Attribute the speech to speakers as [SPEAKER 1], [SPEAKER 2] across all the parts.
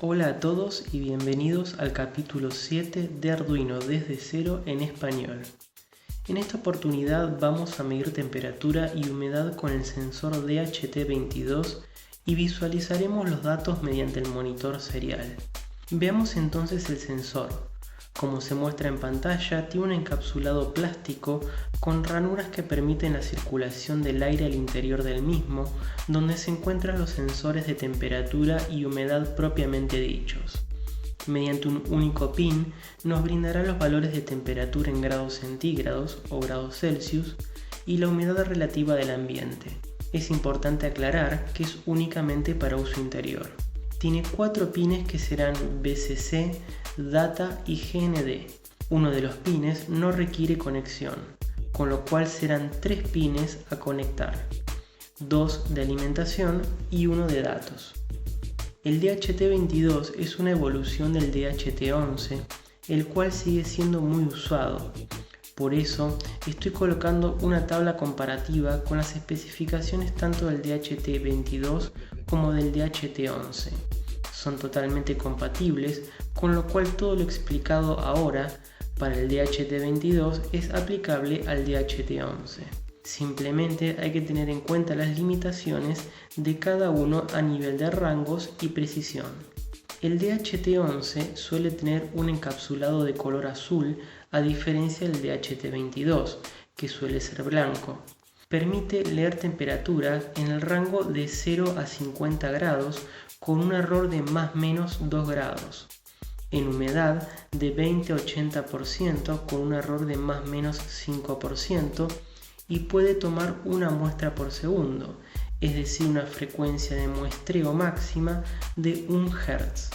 [SPEAKER 1] Hola a todos y bienvenidos al capítulo 7 de Arduino desde cero en español. En esta oportunidad vamos a medir temperatura y humedad con el sensor DHT22 y visualizaremos los datos mediante el monitor serial. Veamos entonces el sensor. Como se muestra en pantalla, tiene un encapsulado plástico con ranuras que permiten la circulación del aire al interior del mismo, donde se encuentran los sensores de temperatura y humedad propiamente dichos. Mediante un único pin nos brindará los valores de temperatura en grados centígrados o grados Celsius y la humedad relativa del ambiente. Es importante aclarar que es únicamente para uso interior. Tiene 4 pines que serán BCC, Data y GND. Uno de los pines no requiere conexión, con lo cual serán 3 pines a conectar, 2 de alimentación y 1 de datos. El DHT22 es una evolución del DHT11, el cual sigue siendo muy usado. Por eso estoy colocando una tabla comparativa con las especificaciones tanto del DHT22 como del DHT11. Son totalmente compatibles, con lo cual todo lo explicado ahora para el DHT22 es aplicable al DHT11. Simplemente hay que tener en cuenta las limitaciones de cada uno a nivel de rangos y precisión. El DHT11 suele tener un encapsulado de color azul a diferencia del DHT22, que suele ser blanco. Permite leer temperaturas en el rango de 0 a 50 grados con un error de más menos 2 grados. En humedad de 20 a 80% con un error de más menos 5% y puede tomar una muestra por segundo, es decir, una frecuencia de muestreo máxima de 1 Hz.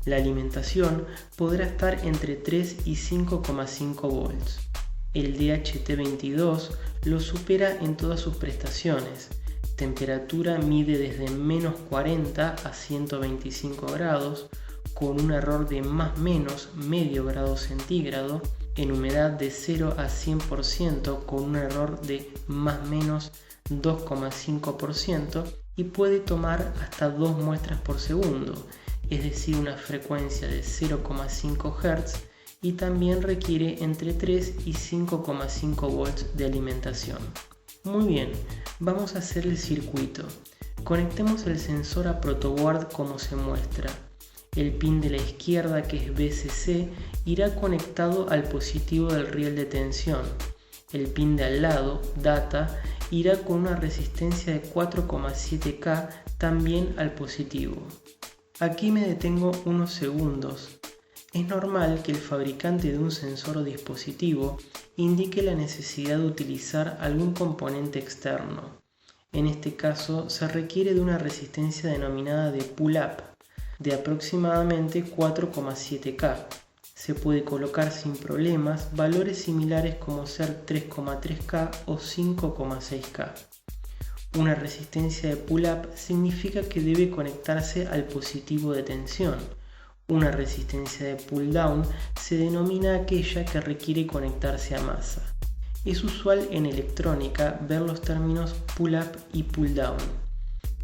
[SPEAKER 1] La alimentación podrá estar entre 3 y 5,5 volts. El DHT22 lo supera en todas sus prestaciones. Temperatura mide desde menos 40 a 125 grados, con un error de más menos medio grado centígrado, en humedad de 0 a 100% con un error de más menos 2,5% y puede tomar hasta 2 muestras por segundo, es decir, una frecuencia de 0,5 Hz y también requiere entre 3 y 5,5 volts de alimentación. Muy bien, vamos a hacer el circuito. Conectemos el sensor a ProtoBoard como se muestra. El pin de la izquierda, que es BCC, irá conectado al positivo del riel de tensión. El pin de al lado, Data, irá con una resistencia de 4,7K también al positivo. Aquí me detengo unos segundos. Es normal que el fabricante de un sensor o dispositivo indique la necesidad de utilizar algún componente externo. En este caso se requiere de una resistencia denominada de pull-up de aproximadamente 4,7K. Se puede colocar sin problemas valores similares como ser 3,3K o 5,6K. Una resistencia de pull-up significa que debe conectarse al positivo de tensión. Una resistencia de pull-down se denomina aquella que requiere conectarse a masa. Es usual en electrónica ver los términos pull-up y pull-down.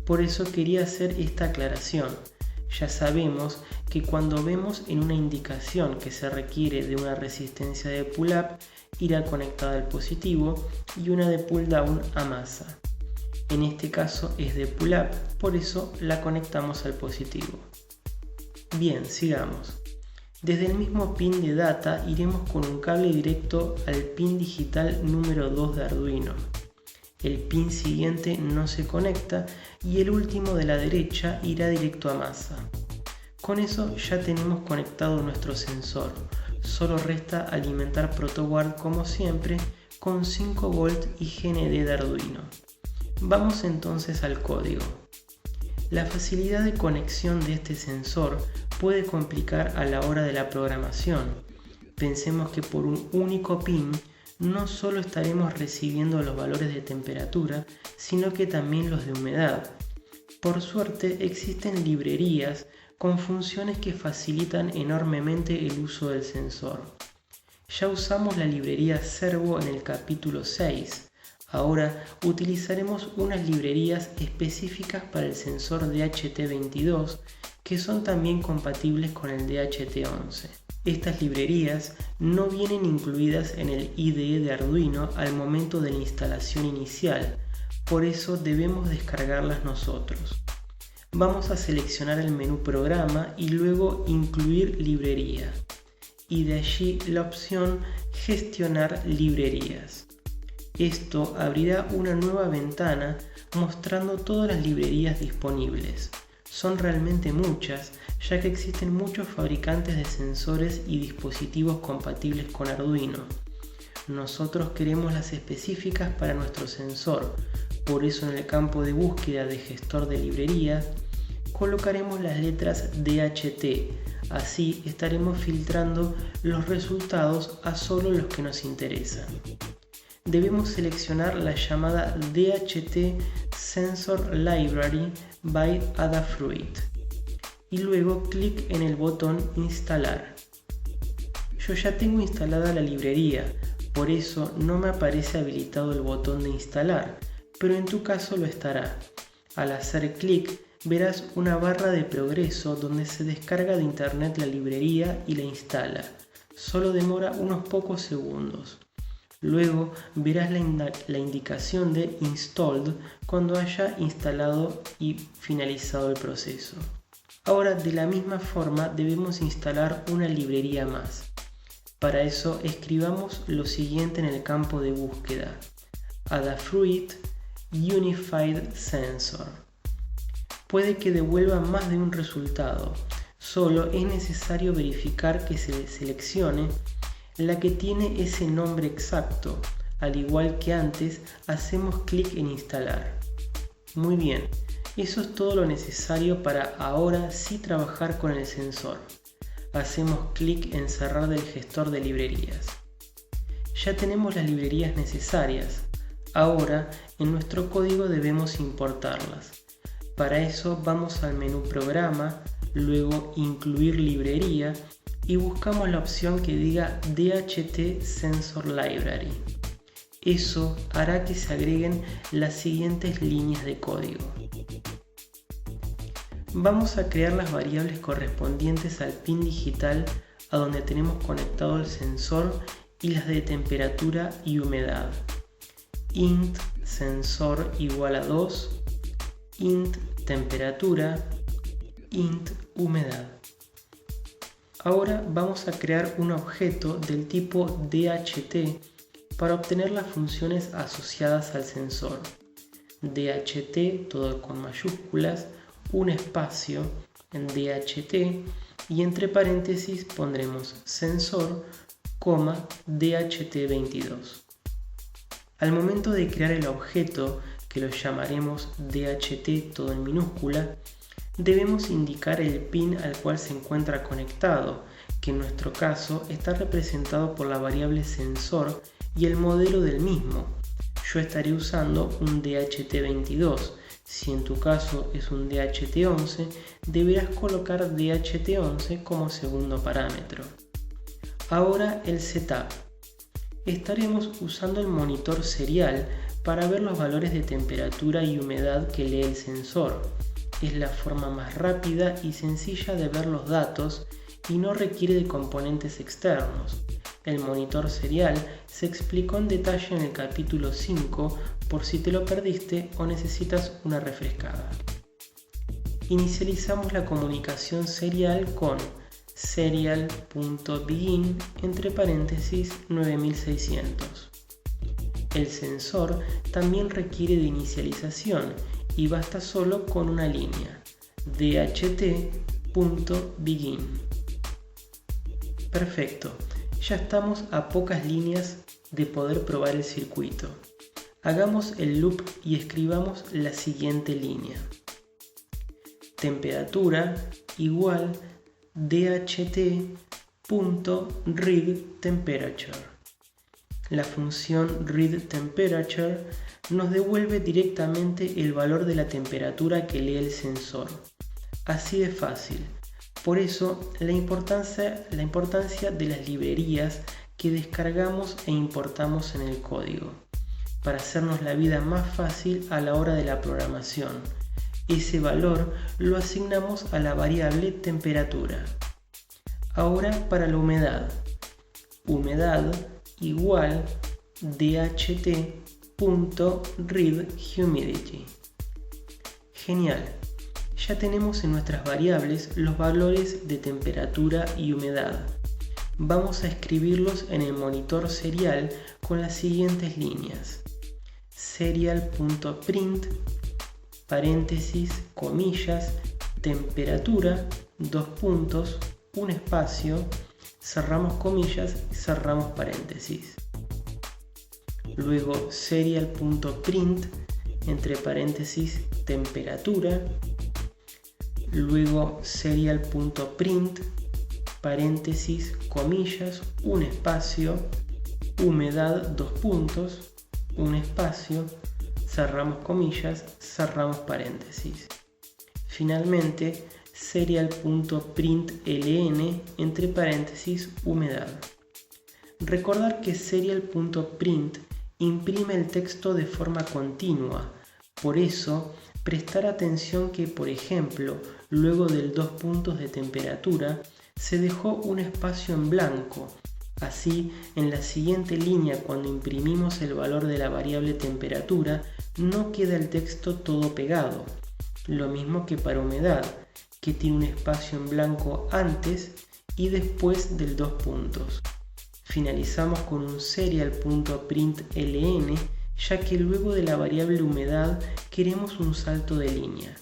[SPEAKER 1] Por eso quería hacer esta aclaración. Ya sabemos que cuando vemos en una indicación que se requiere de una resistencia de pull-up, irá conectada al positivo y una de pull-down a masa. En este caso es de pull-up, por eso la conectamos al positivo. Bien, sigamos. Desde el mismo pin de Data iremos con un cable directo al pin digital número 2 de Arduino. El pin siguiente no se conecta y el último de la derecha irá directo a masa. Con eso ya tenemos conectado nuestro sensor. Solo resta alimentar ProtoBoard como siempre con 5 volt y GND de Arduino. Vamos entonces al código. La facilidad de conexión de este sensor puede complicar a la hora de la programación. Pensemos que por un único pin no solo estaremos recibiendo los valores de temperatura, sino que también los de humedad. Por suerte existen librerías con funciones que facilitan enormemente el uso del sensor. Ya usamos la librería Servo en el capítulo 6. Ahora utilizaremos unas librerías específicas para el sensor DHT22 que son también compatibles con el DHT11. Estas librerías no vienen incluidas en el IDE de Arduino al momento de la instalación inicial, por eso debemos descargarlas nosotros. Vamos a seleccionar el menú Programa y luego Incluir librería, y de allí la opción Gestionar librerías. Esto abrirá una nueva ventana mostrando todas las librerías disponibles. Son realmente muchas, ya que existen muchos fabricantes de sensores y dispositivos compatibles con Arduino. Nosotros queremos las específicas para nuestro sensor, por eso en el campo de búsqueda de gestor de librerías colocaremos las letras DHT, así estaremos filtrando los resultados a solo los que nos interesan. Debemos seleccionar la llamada DHT Sensor Library by Adafruit y luego clic en el botón Instalar. Yo ya tengo instalada la librería, por eso no me aparece habilitado el botón de instalar, pero en tu caso lo estará. Al hacer clic verás una barra de progreso donde se descarga de internet la librería y la instala. Solo demora unos pocos segundos. Luego verás la indicación de Installed cuando haya instalado y finalizado el proceso. Ahora de la misma forma debemos instalar una librería más. Para eso escribamos lo siguiente en el campo de búsqueda: Adafruit Unified Sensor. Puede que devuelva más de un resultado, solo es necesario verificar que se seleccione la que tiene ese nombre exacto. Al igual que antes, hacemos clic en instalar. Muy bien, eso es todo lo necesario para ahora sí trabajar con el sensor. Hacemos clic en cerrar del gestor de librerías. Ya tenemos las librerías necesarias. Ahora en nuestro código debemos importarlas. Para eso vamos al menú Programa, luego Incluir librería y buscamos la opción que diga DHT Sensor Library. Eso hará que se agreguen las siguientes líneas de código. Vamos a crear las variables correspondientes al pin digital a donde tenemos conectado el sensor y las de temperatura y humedad. Int sensor igual a 2, int temperatura, int humedad. Ahora vamos a crear un objeto del tipo DHT para obtener las funciones asociadas al sensor. DHT, todo con mayúsculas, un espacio en DHT y entre paréntesis pondremos sensor, DHT22. Al momento de crear el objeto, que lo llamaremos DHT todo en minúscula, debemos indicar el pin al cual se encuentra conectado, que en nuestro caso está representado por la variable sensor y el modelo del mismo. Yo estaré usando un DHT22. Si en tu caso es un DHT11, deberás colocar DHT11 como segundo parámetro. Ahora el setup. Estaremos usando el monitor serial para ver los valores de temperatura y humedad que lee el sensor. Es la forma más rápida y sencilla de ver los datos y no requiere de componentes externos. El monitor serial se explicó en detalle en el capítulo 5 por si te lo perdiste o necesitas una refrescada. Inicializamos la comunicación serial con serial.begin entre paréntesis 9600. El sensor también requiere de inicialización y basta solo con una línea, dht.begin. Perfecto, ya estamos a pocas líneas de poder probar el circuito. Hagamos el loop y escribamos la siguiente línea. Temperatura igual dht.readTemperature. La función readTemperature nos devuelve directamente el valor de la temperatura que lee el sensor. Así de fácil. Por eso la importancia de las librerías que descargamos e importamos en el código. para hacernos la vida más fácil a la hora de la programación. Ese valor lo asignamos a la variable temperatura. Ahora para la humedad. Humedad igual dht.readHumidity. Genial. Ya tenemos en nuestras variables los valores de temperatura y humedad. Vamos a escribirlos en el monitor serial con las siguientes líneas. Serial.print, paréntesis, comillas, temperatura, dos puntos, un espacio, cerramos comillas y cerramos paréntesis. Luego serial.print, entre paréntesis, temperatura. Luego serial.print, paréntesis, comillas, un espacio, humedad, dos puntos, un espacio, cerramos comillas, cerramos paréntesis. Finalmente, serial.println, entre paréntesis, humedad. Recordar que serial.print imprime el texto de forma continua. Por eso, prestar atención que, por ejemplo, luego del dos puntos de temperatura, se dejó un espacio en blanco. Así, en la siguiente línea, cuando imprimimos el valor de la variable temperatura, no queda el texto todo pegado. Lo mismo que para humedad, que tiene un espacio en blanco antes y después del dos puntos. Finalizamos con un serial.println, ya que luego de la variable humedad queremos un salto de línea.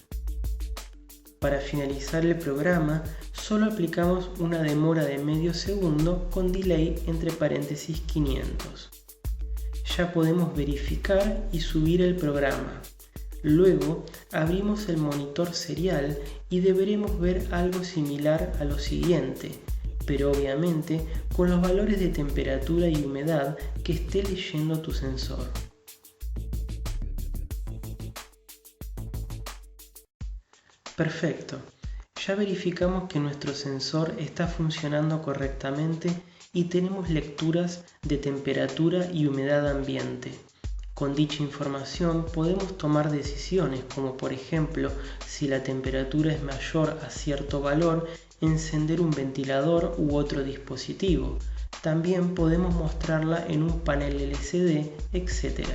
[SPEAKER 1] Para finalizar el programa, solo aplicamos una demora de medio segundo con delay entre paréntesis 500. Ya podemos verificar y subir el programa. Luego abrimos el monitor serial y deberemos ver algo similar a lo siguiente, pero obviamente con los valores de temperatura y humedad que esté leyendo tu sensor. Perfecto. Ya verificamos que nuestro sensor está funcionando correctamente y tenemos lecturas de temperatura y humedad ambiente. Con dicha información podemos tomar decisiones como, por ejemplo, si la temperatura es mayor a cierto valor, encender un ventilador u otro dispositivo. También podemos mostrarla en un panel LCD, etc.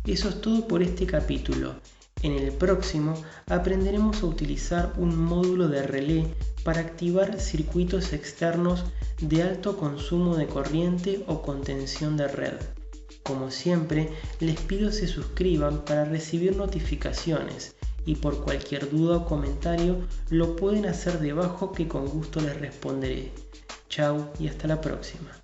[SPEAKER 1] Eso es todo por este capítulo. En el próximo aprenderemos a utilizar un módulo de relé para activar circuitos externos de alto consumo de corriente o contención de red. Como siempre, les pido se suscriban para recibir notificaciones y por cualquier duda o comentario lo pueden hacer debajo que con gusto les responderé. Chao y hasta la próxima.